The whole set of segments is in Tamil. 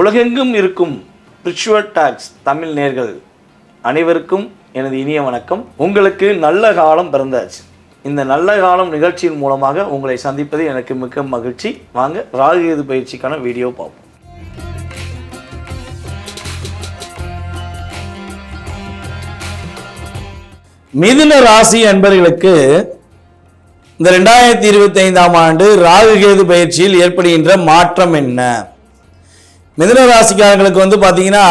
உலகெங்கும் இருக்கும் ஸ்பிரிச்சுவல் டாக்ஸ் தமிழ் நேயர்கள் அனைவருக்கும் எனது இனிய வணக்கம். உங்களுக்கு நல்ல காலம் பிறந்தாச்சு. இந்த நல்ல காலம் நிகழ்ச்சியின் மூலமாக உங்களை சந்திப்பது எனக்கு மிக்க மகிழ்ச்சி. வாங்க ராகு கேது பயிற்சிக்கான வீடியோ பார்ப்போம். மிதுன ராசி அன்பர்களுக்கு இந்த 2025ஆம் ஆண்டு ராகு கேது பயிற்சியில் ஏற்படுகின்ற மாற்றம் என்ன? மிதுன ராசிக்காரர்களுக்கு பார்த்தீங்கன்னா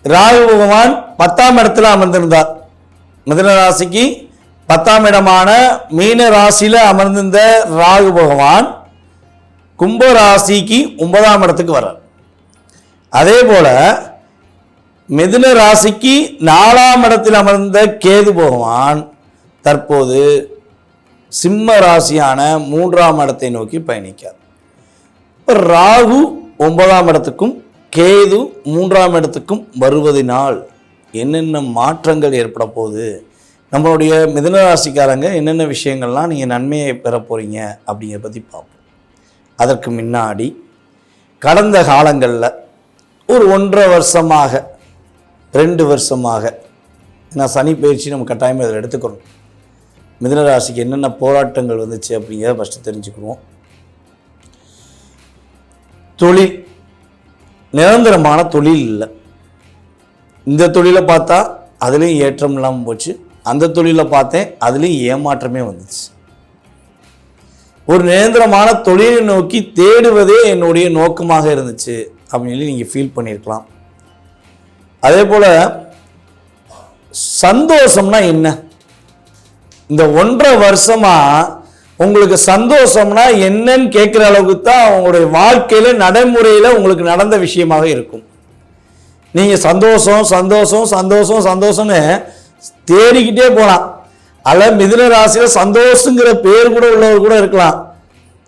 ராகு பகவான் 10ஆம் இடத்துல அமர்ந்திருந்தார். மிதுன ராசிக்கு 10ஆம் இடமான மீன ராசியில் அமர்ந்திருந்த ராகு பகவான் கும்ப ராசிக்கு 9ஆம் இடத்துக்கு வர்றார். அதே போல மிதுன ராசிக்கு 4ஆம் இடத்தில் அமர்ந்த கேது பகவான் தற்போது சிம்ம ராசியான 3ஆம் இடத்தை நோக்கி பயணிக்கார். இப்போ ராகு 9ஆம் இடத்துக்கும் கேது 3ஆம் இடத்துக்கும் வருவதனால் என்னென்ன மாற்றங்கள் ஏற்பட போகுது, நம்மளுடைய மிதுன ராசிக்காரங்க என்னென்ன விஷயங்கள்லாம் நீங்கள் நன்மையை பெற போகிறீங்க அப்படிங்கிறத பற்றி பார்ப்போம். அதற்கு முன்னாடி கடந்த காலங்களில் ஒரு 1.5 வருஷமாக 2 வருஷமாக நான் சனி பயிற்சி நம்ம கட்டாயமாக இதில் எடுத்துக்கிறோம். மிதுன ராசிக்கு என்னென்ன போராட்டங்கள் வந்துச்சு அப்படிங்கிறத ஃபஸ்ட்டு தெரிஞ்சுக்குவோம். தொழில் நிரந்தரமான தொழில் இல்லை. இந்த தொழிலை பார்த்தா அதுலேயும் ஏற்றம் இல்லாமல் போச்சு, அந்த தொழிலை பார்த்தேன் அதுலேயும் ஏமாற்றமே வந்துச்சு. ஒரு நிரந்தரமான தொழிலை நோக்கி தேடுவதே என்னுடைய நோக்கமாக இருந்துச்சு அப்படின்னு சொல்லி நீங்கள் ஃபீல் பண்ணியிருக்கலாம். அதே போல் சந்தோஷம்னா என்ன? இந்த 1.5 வருஷமா உங்களுக்கு சந்தோஷம்னா என்னன்னு கேட்குற அளவுக்கு தான் உங்களுடைய வாழ்க்கையில் நடைமுறையில் உங்களுக்கு நடந்த விஷயமாக இருக்கும். நீங்கள் சந்தோஷம் சந்தோஷம் சந்தோஷம் சந்தோஷம்னு தேடிக்கிட்டே போகலாம். அதில் மிதுன ராசியில் சந்தோஷங்கிற பேர் கூட உள்ளவர் கூட இருக்கலாம்,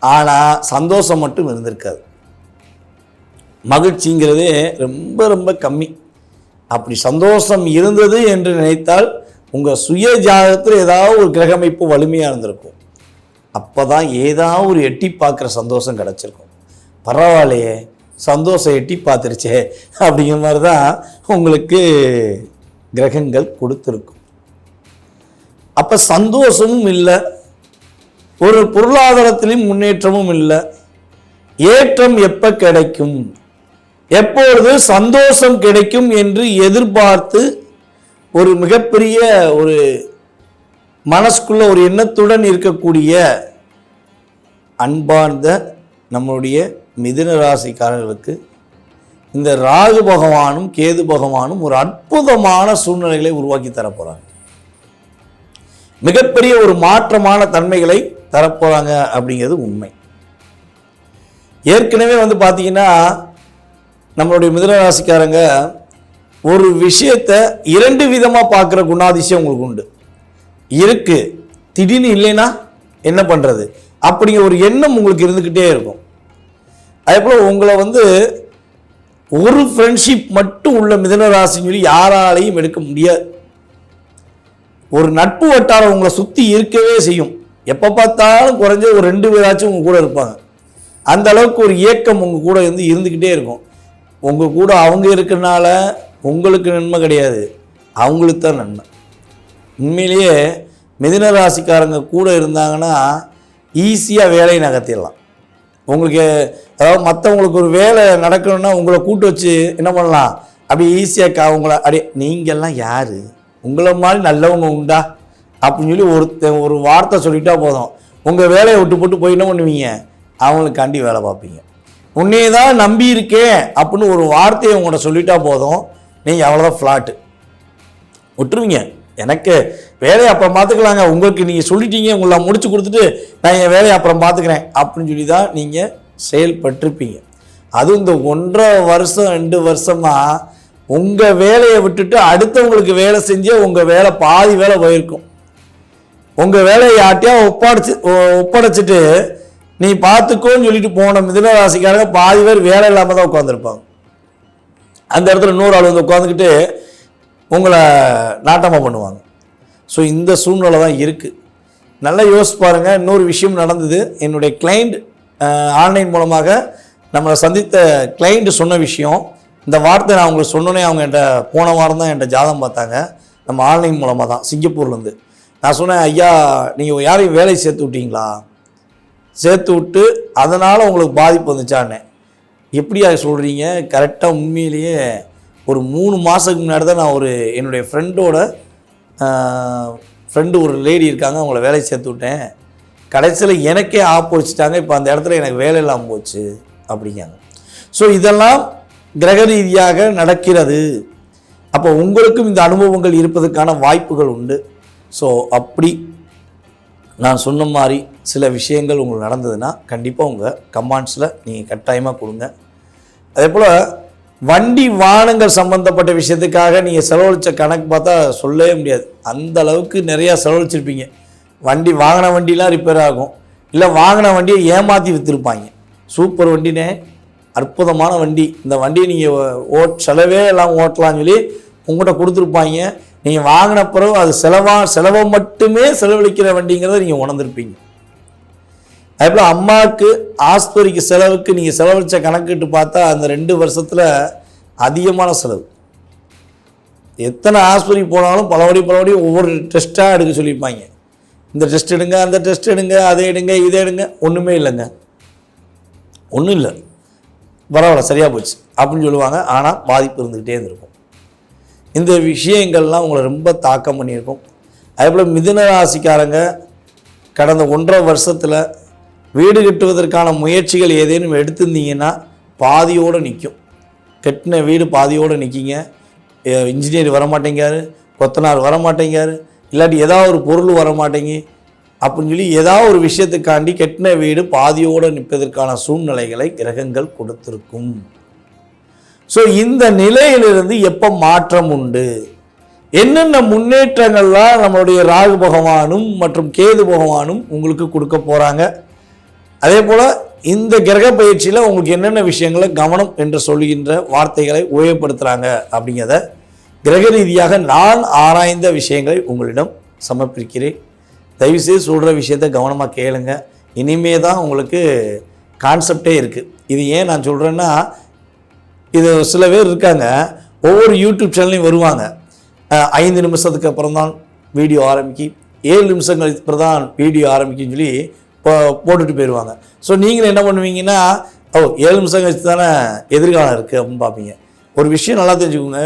ஆனால் சந்தோஷம் மட்டும் இருந்திருக்காது. மகிழ்ச்சிங்கிறதே ரொம்ப ரொம்ப கம்மி. அப்படி சந்தோஷம் இருந்தது என்று நினைத்தால் உங்கள் சுய ஜாதகத்தில் ஏதாவது ஒரு கிரகமைப்பு வலிமையாக இருந்திருக்கும். அப்போ தான் ஏதாவது ஒரு எட்டி பார்க்குற சந்தோஷம் கிடச்சிருக்கும். பரவாயில்லையே, சந்தோஷம் எட்டி பார்த்துருச்சே அப்படிங்கிற மாதிரி தான் உங்களுக்கு கிரகங்கள் கொடுத்துருக்கும். அப்போ சந்தோஷமும் இல்லை, ஒரு பொருளாதாரத்திலையும் முன்னேற்றமும் இல்லை. ஏற்றம் எப்போ கிடைக்கும், எப்பொழுது சந்தோஷம் கிடைக்கும் என்று எதிர்பார்த்து ஒரு மிகப்பெரிய ஒரு மனசுக்குள்ள ஒரு எண்ணத்துடன் இருக்கக்கூடிய அன்பார்ந்த நம்மளுடைய மிதுன ராசிக்காரர்களுக்கு இந்த ராகு பகவானும் கேது பகவானும் ஒரு அற்புதமான சூழ்நிலைகளை உருவாக்கி தரப்போறாங்க. மிகப்பெரிய ஒரு மாற்றமான தன்மைகளை தரப்போறாங்க அப்படிங்கிறது உண்மை. ஏற்கனவே பார்த்தீங்கன்னா நம்மளுடைய மிதுன ராசிக்காரங்க ஒரு விஷயத்தை 2 விதமாக பார்க்குற குணாதிசயம் உங்களுக்கு உண்டு இருக்கு. திடீர்னு இல்லைன்னா என்ன பண்ணுறது அப்படிங்கிற ஒரு எண்ணம் உங்களுக்கு இருந்துக்கிட்டே இருக்கும். அதே போல் உங்களை ஒரு ஃப்ரெண்ட்ஷிப் மட்டும் உள்ள மிதுன ராசின்னு சொல்லி யாராலையும் எடுக்க முடியாது. ஒரு நட்பு வட்டாரம் உங்களை சுற்றி இருக்கவே செய்யும். எப்போ பார்த்தாலும் குறைஞ்ச ஒரு 2 பேராச்சும் உங்கள் கூட இருப்பாங்க. அந்த அளவுக்கு ஒரு இயக்கம் உங்கள் கூட இருந்துக்கிட்டே இருக்கும். உங்கள் கூட அவங்க இருக்கிறனால உங்களுக்கு நன்மை கிடையாது, அவங்களுக்கு தான் நன்மை. உண்மையிலேயே மிதுன ராசிக்காரங்க கூட இருந்தாங்கன்னா ஈஸியாக வேலையை நகர்த்திடலாம். உங்களுக்கு அதாவது மற்றவங்களுக்கு ஒரு வேலை நடக்கணும்னா உங்களை கூட்டு வச்சு என்ன பண்ணலாம், அப்படி ஈஸியாக உங்களை அப்படியே நீங்கள்லாம் யார், உங்களை மாதிரி நல்லவங்க உண்டா அப்படின்னு சொல்லி ஒரு வார்த்தை சொல்லிட்டா போதும், உங்கள் வேலையை விட்டு போட்டு போய் என்ன பண்ணுவீங்க, அவங்களுக்காண்டி வேலை பார்ப்பீங்க. உன்னையே தான் நம்பி இருக்கேன் அப்படின்னு ஒரு வார்த்தையை உங்கள்கிட்ட சொல்லிட்டா போதும், நீங்கள் அவ்வளோதான் ஃப்ளாட்டு விட்டுருவீங்க. எனக்கு வேலையை அப்புறம் பார்த்துக்கலாங்க, உங்களுக்கு நீங்கள் சொல்லிட்டீங்க, உங்களை முடிச்சு கொடுத்துட்டு நான் என் வேலையை அப்புறம் பார்த்துக்கிறேன் அப்படின்னு சொல்லி தான் நீங்கள் செயல்பட்டிருப்பீங்க. அதுவும் இந்த 1.5 வருஷம் 2 வருஷமாக உங்கள் வேலையை விட்டுட்டு அடுத்தவங்களுக்கு வேலை செஞ்சே உங்கள் வேலை பாதி வேலை போயிருக்கும். உங்கள் வேலையை யார்ட்டையா ஒப்படைச்சிட்டு நீ பார்த்துக்கோன்னு சொல்லிட்டு போன மிதுன ராசிக்காரங்க பாதி பேர் வேலை இல்லாமல் தான் உட்காந்துருப்பாங்க. அந்த இடத்துல இன்னொரு ஆள் உட்காந்துக்கிட்டு உங்களை நாட்டமாக பண்ணுவாங்க. ஸோ இந்த சூழ்நிலை தான் இருக்குது. நல்லா யோசிச்சு பாருங்கள். இன்னொரு விஷயம் நடந்தது. என்னுடைய கிளைண்ட் ஆன்லைன் மூலமாக நம்மளை சந்தித்த கிளைண்ட் சொன்ன விஷயம், இந்த வார்த்தை நான் உங்களுக்கு சொன்னோன்னே அவங்க என்கிட்ட போன வாரம் தான் என்கிட்ட ஜாதகம் பார்த்தாங்க, நம்ம ஆன்லைன் மூலமாக தான், சிங்கப்பூர்லேருந்து. நான் சொன்னேன், ஐயா நீங்கள் யாரையும் வேலையை சேர்த்து விட்டீங்களா, சேர்த்து விட்டு அதனால் உங்களுக்கு பாதிப்பு வந்துச்சான்னு. எப்படியா சொல்கிறீங்க? கரெக்டாக உண்மையிலேயே ஒரு 3 மாதத்துக்கு முன்னாடி தான் நான் என்னுடைய ஃப்ரெண்டு ஒரு லேடி இருக்காங்க, அவங்கள வேலையை சேர்த்து விட்டேன், கடைசியில் எனக்கே வச்சுட்டாங்க, இப்போ அந்த இடத்துல எனக்கு வேலை இல்லாமல் போச்சு அப்படிங்காங்க. ஸோ இதெல்லாம் கிரக ரீதியாக நடக்கிறது. அப்போ உங்களுக்கும் இந்த அனுபவங்கள் இருப்பதற்கான வாய்ப்புகள் உண்டு. ஸோ அப்படி நான் சொன்ன மாதிரி சில விஷயங்கள் உங்களுக்கு நடந்ததுன்னா கண்டிப்பாக உங்கள் கமெண்ட்ஸில் நீங்கள் கட்டாயமாக கொடுங்க. அதே போல் வண்டி வாகனங்கள் சம்மந்தப்பட்ட விஷயத்துக்காக நீங்கள் செலவழித்த கணக்கு பார்த்தா சொல்லவே முடியாது. அந்த அளவுக்கு நிறையா செலவழிச்சிருப்பீங்க. வண்டிலாம் ரிப்பேர் ஆகும், இல்லை வாங்கின வண்டியை ஏமாற்றி விற்றுருப்பாங்க. சூப்பர் வண்டினே, அற்புதமான வண்டி, இந்த வண்டியை நீங்கள் செலவே எல்லாம் ஓட்டலாம்னு சொல்லி உங்கள்கிட்ட கொடுத்துருப்பாங்க. நீங்கள் வாங்கின பிறகு அது செலவை மட்டுமே செலவழிக்கிற வண்டிங்கிறத நீங்கள் உணர்ந்திருப்பீங்க. அதேபோல் அம்மாவுக்கு ஆஸ்பத்திரிக்கு செலவுக்கு நீங்கள் செலவழித்த கணக்கிட்டு பார்த்தா அந்த 2 வருஷத்தில் அதிகமான செலவு. எத்தனை ஆஸ்பத்திரி போனாலும் பலபடி ஒவ்வொரு டெஸ்ட்டாக எடுக்க சொல்லியிருப்பாங்க. இந்த டெஸ்ட் எடுங்க, அந்த டெஸ்ட் எடுங்க, அதை எடுங்க, இதை எடுங்க. ஒன்றுமே இல்லைங்க, ஒன்றும் இல்லை, பரவாயில்ல சரியாக போச்சு அப்படின்னு சொல்லுவாங்க. ஆனால் பாதிப்பு இருந்துக்கிட்டே இருந்திருக்கும். இந்த விஷயங்கள்லாம் உங்களை ரொம்ப தாக்கம் பண்ணியிருக்கும். அதேபோல் மிதுன ராசிக்காரங்க கடந்த 1.5 வருஷத்தில் வீடு கட்டுவதற்கான முயற்சிகள் ஏதேனும் எடுத்திருந்தீங்கன்னா பாதியோடு நிற்கும். கட்டின வீடு பாதியோடு நிற்கிங்க. இன்ஜினியர் வரமாட்டேங்காரு, கொத்தனார் வரமாட்டேங்காரு, இல்லாட்டி ஏதாவது ஒரு பொருள் வரமாட்டேங்க அப்படின்னு சொல்லி ஏதாவது ஒரு விஷயத்துக்காண்டி கட்டின வீடு பாதியோடு நிற்பதற்கான சூழ்நிலைகளை கிரகங்கள் கொடுத்துருக்கும். ஸோ இந்த நிலையிலிருந்து எப்போ மாற்றம் உண்டு, என்னென்ன முன்னேற்றங்கள்லாம் நம்மளுடைய ராகு பகவானும் மற்றும் கேது பகவானும் உங்களுக்கு கொடுக்க போகிறாங்க. அதே போல் இந்த கிரக பயிற்சியில் உங்களுக்கு என்னென்ன விஷயங்களை கவனம் என்று சொல்கின்ற வார்த்தைகளை உபயோகப்படுத்துகிறாங்க அப்படிங்கிறத கிரக ரீதியாக நான் ஆராய்ந்த விஷயங்களை உங்களிடம் சமர்ப்பிக்கிறேன். தயவுசெய்து சொல்கிற விஷயத்தை கவனமாக கேளுங்க. இனிமே தான் உங்களுக்கு கான்செப்டே இருக்குது. இது ஏன் நான் சொல்கிறேன்னா, இது சில பேர் இருக்காங்க, ஒவ்வொரு யூடியூப் சேனல்லையும் வருவாங்க, 5 நிமிஷத்துக்கு அப்புறம் தான் வீடியோ ஆரம்பிக்கி, 7 நிமிஷங்களுக்கு அப்புறம் தான் வீடியோ ஆரம்பிக்குன்னு சொல்லி போட்டுட்டு போயிடுவாங்க. ஸோ நீங்கள் என்ன பண்ணுவீங்கன்னா, 7 நிமிஷம் கழிச்சு தானே எதிர்காலம் இருக்குது அப்படின்னு பார்ப்பீங்க. ஒரு விஷயம் நல்லா தெரிஞ்சுக்கோங்க,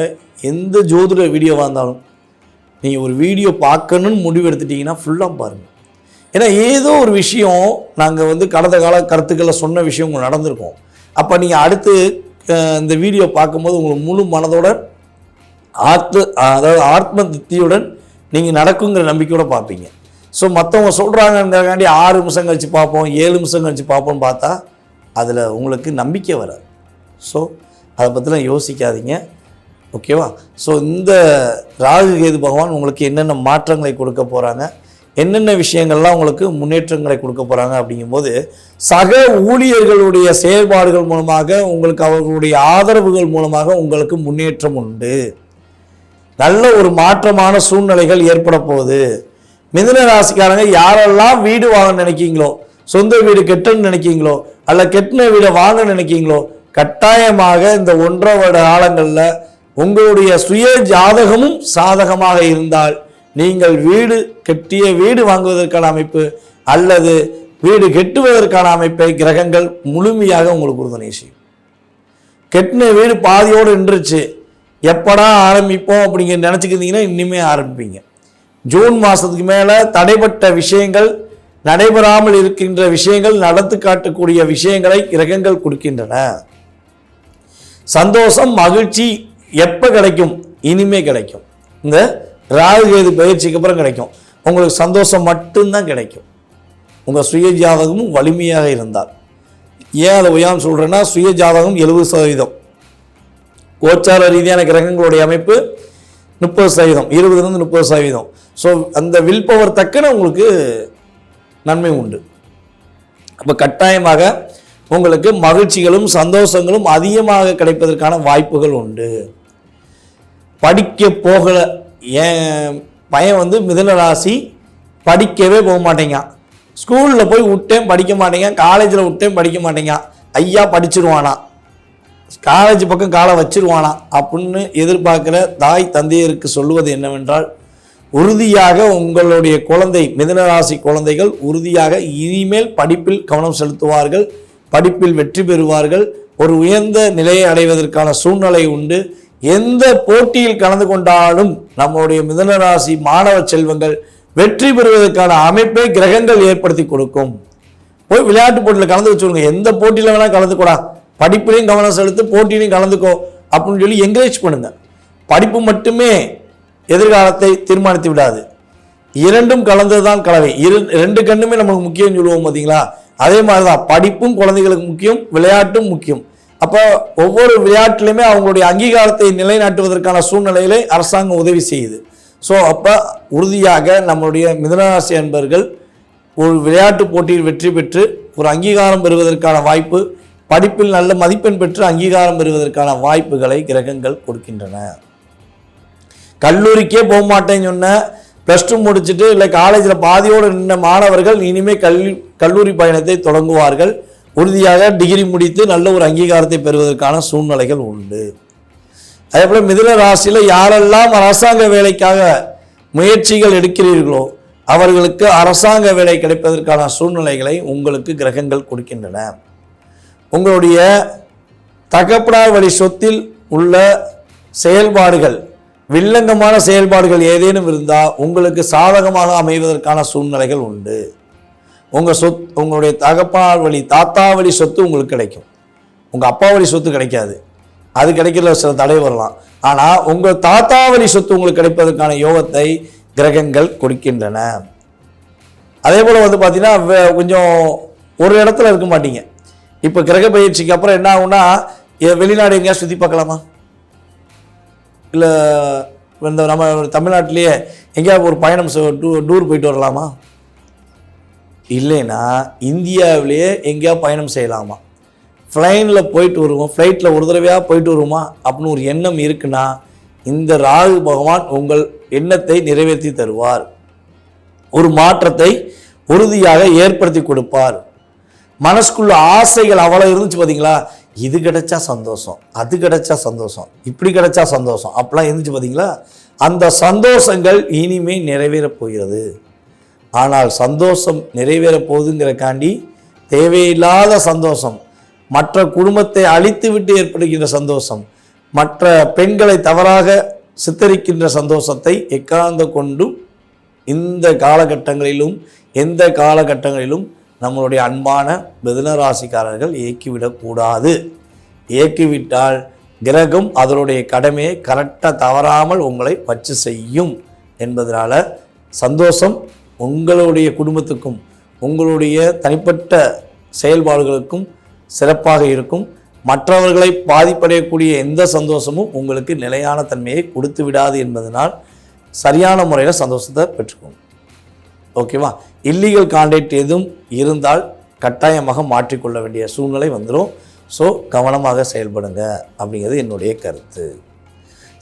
எந்த ஜோதிட வீடியோவாக இருந்தாலும் நீங்கள் ஒரு வீடியோ பார்க்கணுன்னு முடிவு எடுத்துட்டிங்கன்னா ஃபுல்லாக பாருங்கள். ஏன்னா ஏதோ ஒரு விஷயம் நாங்கள் கடந்த கால கருத்துக்களை சொன்ன விஷயம் உங்களுக்கு நடந்திருக்கும். அப்போ நீங்கள் அடுத்து இந்த வீடியோ பார்க்கும்போது உங்களுக்கு முழு மனதோட ஆத்ம திருப்தியுடன் நீங்கள் நடக்குங்கிற நம்பிக்கையோடு பார்ப்பீங்க. ஸோ மற்றவங்க சொல்கிறாங்கங்கிறக்காண்டி 6 நிமிஷம் கழித்து பார்ப்போம், 7 நிமிஷம் கழித்து பார்ப்போம்னு பார்த்தா அதில் உங்களுக்கு நம்பிக்கை வராது. ஸோ அதை பற்றிலாம் யோசிக்காதீங்க, ஓகேவா? ஸோ இந்த ராகு கேது பகவான் உங்களுக்கு என்னென்ன மாற்றங்களை கொடுக்க போகிறாங்க, என்னென்ன விஷயங்கள்லாம் உங்களுக்கு முன்னேற்றங்களை கொடுக்க போகிறாங்க அப்படிங்கும்போது, சக ஊழியர்களுடைய செயல்பாடுகள் மூலமாக உங்களுக்கு அவர்களுடைய ஆதரவுகள் மூலமாக உங்களுக்கு முன்னேற்றம் உண்டு. நல்ல ஒரு மாற்றமான சூழ்நிலைகள் ஏற்பட போகுது. மிதுன ராசிக்காரங்க யாரெல்லாம் வீடு வாங்க நினைக்கிங்களோ, சொந்த வீடு கெட்டன்னு நினைக்கிங்களோ, அல்ல கெட்டின வீடை வாங்க நினைக்கிங்களோ, கட்டாயமாக இந்த 1.5 வருட காலங்களில் உங்களுடைய சுய ஜாதகமும் சாதகமாக இருந்தால் நீங்கள் கட்டிய வீடு வாங்குவதற்கான அமைப்பு அல்லது வீடு கெட்டுவதற்கான அமைப்பை கிரகங்கள் முழுமையாக உங்களுக்கு உறுதுணை செய்யும். கெட்டின வீடு பாதியோடு நின்றுச்சு, எப்படா ஆரம்பிப்போம் அப்படிங்கிற நினச்சிக்கிட்டீங்கன்னா இனிமே ஆரம்பிப்பீங்க. ஜூன் மாதத்துக்கு மேலே தடைப்பட்ட விஷயங்கள், நடைபெறாமல் இருக்கின்ற விஷயங்கள், நடத்து காட்டக்கூடிய விஷயங்களை கிரகங்கள் கொடுக்கின்றன. சந்தோஷம் மகிழ்ச்சி எப்போ கிடைக்கும்? இனிமே கிடைக்கும். இந்த ராகு கேது பயிற்சிக்கு அப்புறம் கிடைக்கும். உங்களுக்கு சந்தோஷம் மட்டும்தான் கிடைக்கும், உங்கள் சுய ஜாதகமும் வலிமையாக இருந்தால். ஏன் அதை உயான்னு சொல்கிறேன்னா, சுய ஜாதகம் 70%, கோச்சார ரீதியான கிரகங்களுடைய அமைப்பு 30%, 20லிருந்து 30%. ஸோ அந்த வில் பவர் தக்கன உங்களுக்கு நன்மை உண்டு. அப்போ கட்டாயமாக உங்களுக்கு மகிழ்ச்சிகளும் சந்தோஷங்களும் அதிகமாக கிடைப்பதற்கான வாய்ப்புகள் உண்டு. படிக்க போகலை, என் பையன் மிதுன ராசி படிக்கவே போக மாட்டேங்க, ஸ்கூலில் போய் விட்டேன் படிக்க மாட்டேங்க, காலேஜில் விட்டேன் படிக்க மாட்டேங்க, ஐயா படிச்சிருவானா, காலேஜ் பக்கம் காலை வச்சிருவானா அப்படின்னு எதிர்பார்க்குற தாய் தந்தையருக்கு சொல்லுவது என்னவென்றால், உறுதியாக உங்களுடைய குழந்தை, மிதுனராசி குழந்தைகள் உறுதியாக இனிமேல் படிப்பில் கவனம் செலுத்துவார்கள், படிப்பில் வெற்றி பெறுவார்கள், ஒரு உயர்ந்த நிலையை அடைவதற்கான சூழ்நிலை உண்டு. எந்த போட்டியில் கலந்து கொண்டாலும் நம்முடைய மிதுனராசி மாணவ செல்வங்கள் வெற்றி பெறுவதற்கான அமைப்பை கிரகங்கள் ஏற்படுத்தி கொடுக்கும். போய் விளையாட்டு போட்டியில் கலந்து வச்சுருங்க, எந்த போட்டியில் வேணால் கலந்துக்கூடா, படிப்புலையும் கவனம் செலுத்து, போட்டியிலையும் கலந்துக்கோ அப்படின்னு சொல்லி என்கரேஜ் பண்ணுங்க. படிப்பு மட்டுமே எதிர்காலத்தை தீர்மானித்து விடாது, இரண்டும் கலந்தது தான் கலவை. ரெண்டு கண்ணுமே நமக்கு முக்கியம் சொல்லுவோம் பார்த்தீங்களா, அதே மாதிரி தான் படிப்பும் குழந்தைகளுக்கு முக்கியம், விளையாட்டும் முக்கியம். அப்போ ஒவ்வொரு விளையாட்டிலுமே அவங்களுடைய அங்கீகாரத்தை நிலைநாட்டுவதற்கான சூழ்நிலையிலே அரசாங்கம் உதவி செய்யுது. ஸோ அப்போ உறுதியாக நம்மளுடைய மிதுனராசி அன்பர்கள் ஒரு விளையாட்டு போட்டியில் வெற்றி பெற்று ஒரு அங்கீகாரம் பெறுவதற்கான வாய்ப்பு, படிப்பில் நல்ல மதிப்பெண் பெற்று அங்கீகாரம் பெறுவதற்கான வாய்ப்புகளை கிரகங்கள் கொடுக்கின்றன. கல்லூரிக்கே போக மாட்டேன்னு சொன்ன, +2 முடிச்சுட்டு இல்லை காலேஜில் பாதியோடு நின்ற மாணவர்கள் இனிமேல் கல்லூரி பயணத்தை தொடங்குவார்கள். உறுதியாக டிகிரி முடித்து நல்ல ஒரு அங்கீகாரத்தை பெறுவதற்கான சூழ்நிலைகள் உண்டு. அதே போல் மிதுன ராசியில் யாரெல்லாம் அரசாங்க வேலைக்காக முயற்சிகள் எடுக்கிறீர்களோ அவர்களுக்கு அரசாங்க வேலை கிடைப்பதற்கான சூழ்நிலைகளை உங்களுக்கு கிரகங்கள் கொடுக்கின்றன. உங்களுடைய தகப்பனார் வழி சொத்தில் உள்ள செயல்பாடுகள், வில்லங்கமான செயல்பாடுகள் ஏதேனும் இருந்தால் உங்களுக்கு சாதகமாக அமைவதற்கான சூழ்நிலைகள் உண்டு. உங்களுடைய தகப்பனார் வழி தாத்தா வழி சொத்து உங்களுக்கு கிடைக்கும், உங்கள் அப்பா வழி சொத்து கிடைக்காது, அது கிடைக்கிறதுல சில தடை வரலாம். ஆனால் உங்கள் தாத்தா வழி சொத்து உங்களுக்கு கிடைப்பதற்கான யோகத்தை கிரகங்கள் கொடுக்கின்றன. அதே போல் பார்த்தீங்கன்னா கொஞ்சம் ஒரு இடத்துல இருக்க மாட்டீங்க. இப்போ கிரக பயிற்சிக்கு அப்புறம் என்ன ஆகும்னா, வெளிநாடு எங்கேயா சுற்றி பார்க்கலாமா, இல்லை இந்த நம்ம தமிழ்நாட்டிலேயே எங்கேயாவது ஒரு பயணம் டூர் போயிட்டு வரலாமா, இல்லைன்னா இந்தியாவிலேயே எங்கேயா பயணம் செய்யலாமா, ஃப்ளைனில் போயிட்டு வருவோம், ஃப்ளைட்டில் ஒரு தடவையாக போயிட்டு வருவோமா அப்படின்னு ஒரு எண்ணம் இருக்குன்னா இந்த ராகு பகவான் உங்கள் எண்ணத்தை நிறைவேற்றி தருவார், ஒரு மாற்றத்தை உறுதியாக ஏற்படுத்தி கொடுப்பார். மனசுக்குள்ள ஆசைகள் அவ்வளோ இருந்துச்சு பார்த்தீங்களா, இது கிடைச்சா சந்தோஷம், அது கிடைச்சா சந்தோஷம், இப்படி கிடைச்சா சந்தோஷம் அப்படிலாம் இருந்துச்சு பார்த்தீங்களா, அந்த சந்தோஷங்கள் இனிமே நிறைவேறப் போகிறது. ஆனால் சந்தோஷம் நிறைவேறப் போகுதுங்கிறக்காண்டி தேவையில்லாத சந்தோஷம், மற்ற குடும்பத்தை அழித்து விட்டு ஏற்படுகின்ற சந்தோஷம், மற்ற பெண்களை தவறாக சித்தரிக்கின்ற சந்தோஷத்தை எக்காந்த கொண்டும் இந்த காலகட்டங்களிலும் எந்த காலகட்டங்களிலும் நம்மளுடைய அன்பான மிதுன ராசிக்காரர்கள் இயக்கிவிடக்கூடாது. இயக்கிவிட்டால் கிரகம் அதனுடைய கடமையை கரெக்டாக தவறாமல் உங்களை வச்சு செய்யும் என்பதனால சந்தோஷம் உங்களுடைய குடும்பத்துக்கும் உங்களுடைய தனிப்பட்ட செயல்பாடுகளுக்கும் சிறப்பாக இருக்கும். மற்றவர்களை பாதிப்படையக்கூடிய எந்த சந்தோஷமும் உங்களுக்கு நிலையான தன்மையை கொடுத்து விடாது என்பதனால் சரியான முறையில் சந்தோஷத்தை பெற்றுக்கோங்க. ஓகேவா? இல்லீகல் கான்டாக்ட் எதுவும் இருந்தால் கட்டாயமாக மாற்றிக்கொள்ள வேண்டிய சூழ்நிலை வந்துடும். ஸோ கவனமாக செயல்படுங்க அப்படிங்கிறது என்னுடைய கருத்து.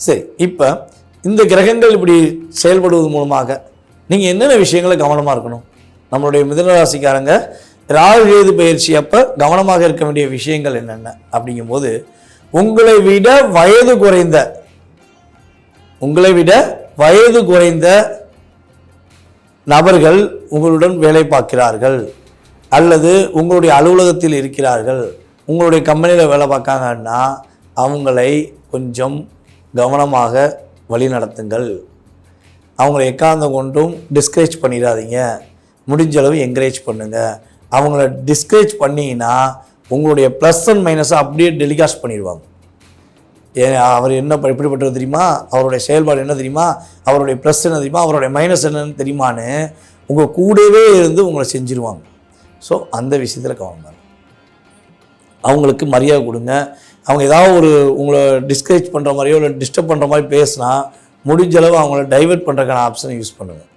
சரி, இப்போ இந்த கிரகங்கள் இப்படி செயல்படுவது மூலமாக நீங்கள் என்னென்ன விஷயங்களை கவனமாக இருக்கணும்? நம்மளுடைய மிதுனராசிக்காரங்க ராகு கேது பயிற்சி அப்போ கவனமாக இருக்க வேண்டிய விஷயங்கள் என்னென்ன அப்படிங்கும்போது, உங்களை விட வயது குறைந்த நபர்கள் உங்களுடன் வேலை பார்க்கிறார்கள் அல்லது உங்களுடைய அலுவலகத்தில் இருக்கிறார்கள், உங்களுடைய கம்பெனியில் வேலை பார்க்காங்கன்னா அவங்களை கொஞ்சம் கவனமாக வழி நடத்துங்கள். அவங்கள எக்காந்தம் கொண்டும் டிஸ்கரேஜ் பண்ணிடாதீங்க, முடிஞ்சளவு என்கரேஜ் பண்ணுங்கள். அவங்கள டிஸ்கரேஜ் பண்ணிங்கன்னா உங்களுடைய ப்ளஸ் அண்ட் மைனஸை அப்படியே டெலிகாஸ்ட் பண்ணிடுவாங்க. அவர் என்ன எப்படிப்பட்டது தெரியுமா, அவருடைய செயல்பாடு என்ன தெரியுமா, அவருடைய ப்ளஸ் என்ன தெரியுமா, அவருடைய மைனஸ் என்னன்னு தெரியுமான்னு உங்கள் கூடவே இருந்து உங்களை செஞ்சுருவாங்க. ஸோ அந்த விஷயத்தில் கவனமாக அவங்களுக்கு மரியாதை கொடுங்க. அவங்க ஏதாவது ஒரு உங்களை டிஸ்கரேஜ் பண்ணுற மாதிரியோ இல்லை டிஸ்டர்ப் பண்ணுற மாதிரி பேசினா முடிஞ்சளவு அவங்கள டைவெர்ட் பண்ணுறதுக்கான ஆப்ஷனை யூஸ் பண்ணுங்கள்.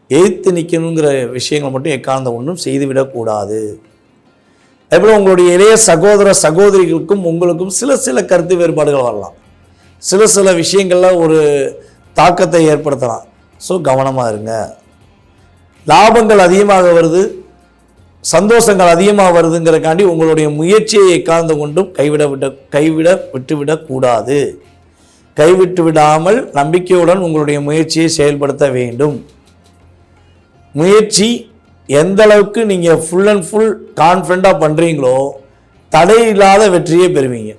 எதிர்த்து நிற்கணுங்கிற விஷயங்களை மட்டும் எக்காந்த ஒன்றும் செய்துவிடக்கூடாது. அதேபோல் உங்களுடைய இளைய சகோதர சகோதரிகளுக்கும் உங்களுக்கும் சில கருத்து வேறுபாடுகள் வரலாம், சில விஷயங்களில் ஒரு தாக்கத்தை ஏற்படுத்தலாம். ஸோ கவனமாக இருங்க. லாபங்கள் அதிகமாக வருது, சந்தோஷங்கள் அதிகமாக வருதுங்கிறக்காண்டி உங்களுடைய முயற்சியை எக்காந்து கொண்டும் விட்டுவிடக்கூடாது. கைவிட்டு விடாமல் நம்பிக்கையுடன் உங்களுடைய முயற்சியை செயல்படுத்த வேண்டும். முயற்சி எந்த அளவுக்கு நீங்கள் ஃபுல் அண்ட் ஃபுல் கான்ஃபிடண்ட்டாக பண்ணுறீங்களோ தடையில்லாத வெற்றியை பெறுவீங்க.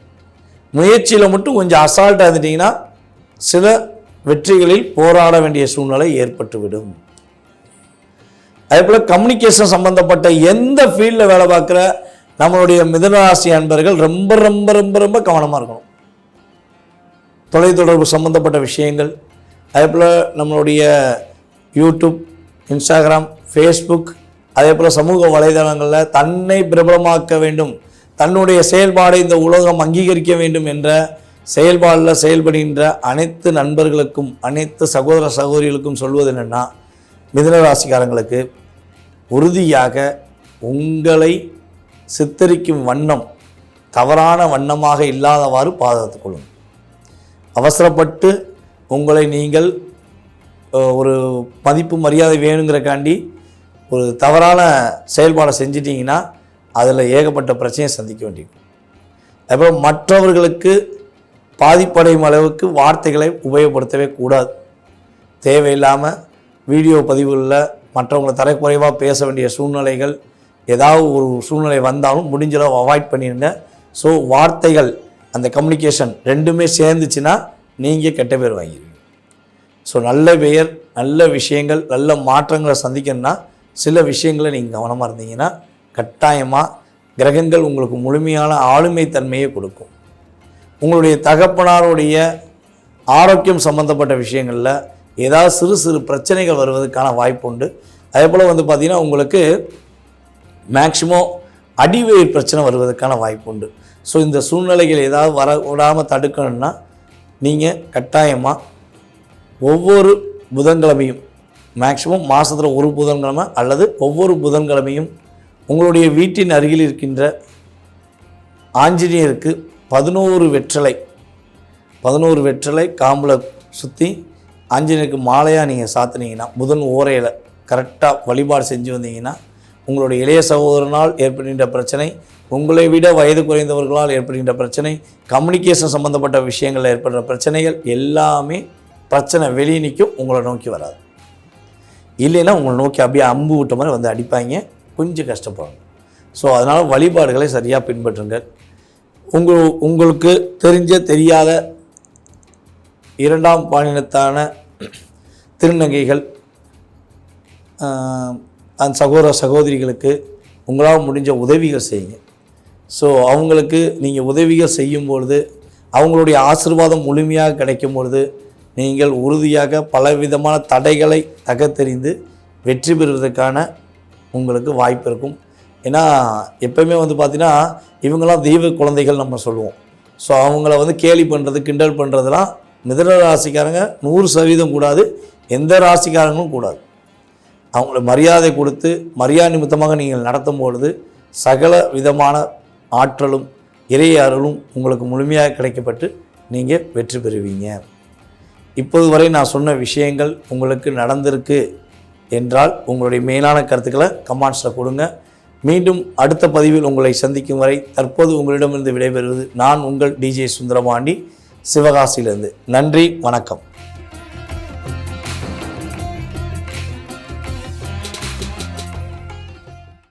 முயற்சியில் மட்டும் கொஞ்சம் அசால்ட்டாக இருந்துட்டிங்கன்னா சில வெற்றிகளில் போராட வேண்டிய சூழ்நிலை ஏற்பட்டுவிடும். அதே போல் கம்யூனிகேஷன் சம்பந்தப்பட்ட எந்த ஃபீல்டில் வேலை பார்க்குற நம்மளுடைய மிதுனராசி அன்பர்கள் ரொம்ப ரொம்ப ரொம்ப ரொம்ப கவனமாக இருக்கணும். தொலைத்தொடர்பு சம்பந்தப்பட்ட விஷயங்கள், அதே போல் நம்மளுடைய யூடியூப், இன்ஸ்டாகிராம், ஃபேஸ்புக், அதே போல் சமூக வலைதளங்களில் தன்னை பிரபலமாக்க வேண்டும், தன்னுடைய செயல்பாடை இந்த உலகம் அங்கீகரிக்க வேண்டும் என்ற செயல்பாடில் செயல்படுகின்ற அனைத்து நண்பர்களுக்கும் அனைத்து சகோதர சகோதரிகளுக்கும் சொல்வது என்னென்னா, மிதுனராசிக்காரங்களுக்கு உறுதியாக உங்களை சித்தரிக்கும் வண்ணம் தவறான வண்ணமாக இல்லாதவாறு பாதுகாத்துக் கொள்ளும். அவசரப்பட்டு உங்களை நீங்கள் ஒரு மதிப்பு மரியாதை வேணுங்கிறக்காண்டி ஒரு தவறான செயல்பாடை செஞ்சிட்டிங்கன்னா அதில் ஏகப்பட்ட பிரச்சனையை சந்திக்க வேண்டியிருக்கும். அப்புறம் மற்றவர்களுக்கு பாதிப்படையும் அளவுக்கு வார்த்தைகளை உபயோகப்படுத்தவே கூடாது. தேவையில்லாமல் வீடியோ பதிவுகளில் மற்றவங்களை தரக்குறைவாக பேச வேண்டிய சூழ்நிலைகள் ஏதாவது ஒரு சூழ்நிலை வந்தாலும் முடிஞ்சளவு அவாய்ட் பண்ணிடுங்க. ஸோ வார்த்தைகள், அந்த கம்யூனிகேஷன் ரெண்டுமே சேர்ந்துச்சுன்னா நீங்கள் கெட்ட பேர் வாங்கிடுவீங்க. ஸோ நல்ல பெயர், நல்ல விஷயங்கள், நல்ல மாற்றங்களை சந்திக்கணும்னா சில விஷயங்களை நீங்கள் கவனமாக இருந்தீங்கன்னா கட்டாயமாக கிரகங்கள் உங்களுக்கு முழுமையான ஆளுமை தன்மையை கொடுக்கும். உங்களுடைய தகப்பனாருடைய ஆரோக்கியம் சம்பந்தப்பட்ட விஷயங்களில் ஏதாவது சிறு சிறு பிரச்சனைகள் வருவதற்கான வாய்ப்பு உண்டு. அதே போல் பார்த்திங்கன்னா உங்களுக்கு மேக்சிமம் அடிவயிறு பிரச்சனை வருவதற்கான வாய்ப்பு உண்டு. ஸோ இந்த சூழ்நிலைகள் ஏதாவது வர விடாமல் தடுக்கணும்னா நீங்கள் கட்டாயமாக ஒவ்வொரு புதன்கிழமையும், மேக்சிமம் மாதத்தில் ஒரு புதன்கிழமை அல்லது ஒவ்வொரு புதன்கிழமையும் உங்களுடைய வீட்டின் அருகில் இருக்கின்ற ஆஞ்சநேயருக்கு 11 வெற்றலை காம்பில் சுற்றி ஆஞ்சநேயருக்கு மாலையாக நீங்கள் சாத்தினீங்கன்னா, புதன் ஓரையில் கரெக்டாக வழிபாடு செஞ்சு வந்தீங்கன்னா உங்களுடைய இளைய சகோதரனால் ஏற்படுகின்ற பிரச்சனை, உங்களை விட வயது குறைந்தவர்களால் ஏற்படுகின்ற பிரச்சனை, கம்யூனிகேஷன் சம்பந்தப்பட்ட விஷயங்களில் ஏற்படுற பிரச்சனைகள் எல்லாமே பிரச்சனை வெளியே நிற்கும், உங்களை நோக்கி வராது. இல்லைன்னா உங்களை நோக்கி அப்படியே அம்பு விட்ட மாதிரி அடிப்பாங்க, கொஞ்சம் கஷ்டப்படும். ஸோ அதனால் வழிபாடுகளை சரியாக பின்பற்றுங்கள். உங்களுக்கு தெரியாத 2ஆம் பாலினத்தான திருநங்கைகள், அந்த சகோதர சகோதரிகளுக்கு உங்களால் முடிஞ்ச உதவிகள் செய்யுங்க. ஸோ அவங்களுக்கு நீங்கள் உதவிகள் செய்யும்பொழுது அவங்களுடைய ஆசீர்வாதம் முழுமையாக கிடைக்கும் பொழுது நீங்கள் உறுதியாக பலவிதமான தடைகளை தகர்த்தெறிந்து வெற்றி பெறுவதற்கான உங்களுக்கு வாய்ப்பு இருக்கும். ஏன்னா எப்போவுமே பார்த்தீங்கன்னா இவங்களாம் தெய்வ குழந்தைகள் நம்ம சொல்லுவோம். ஸோ அவங்கள கேலி பண்ணுறது, கிண்டல் பண்ணுறதுலாம் மிதுன ராசிக்காரங்க 100% கூடாது, எந்த ராசிக்காரங்களும் கூடாது. அவங்கள மரியாதை கொடுத்து மரியாதை நிமித்தமாக நீங்கள் நடத்தும் பொழுது சகல விதமான ஆற்றலும் இறை அருளும் உங்களுக்கு முழுமையாக கிடைக்கப்பட்டு நீங்கள் வெற்றி பெறுவீங்க. இப்போது வரை நான் சொன்ன விஷயங்கள் உங்களுக்கு நடந்திருக்கு என்றால் உங்களுடைய மேலான கருத்துக்களை கமெண்ட்ஸில் கொடுங்க. மீண்டும் அடுத்த பதிவில் உங்களை சந்திக்கும் வரை தற்போது உங்களிடமிருந்து விடைபெறுவது நான் உங்கள் DJ சுந்தரபாண்டி, சிவகாசியிலிருந்து. நன்றி, வணக்கம்.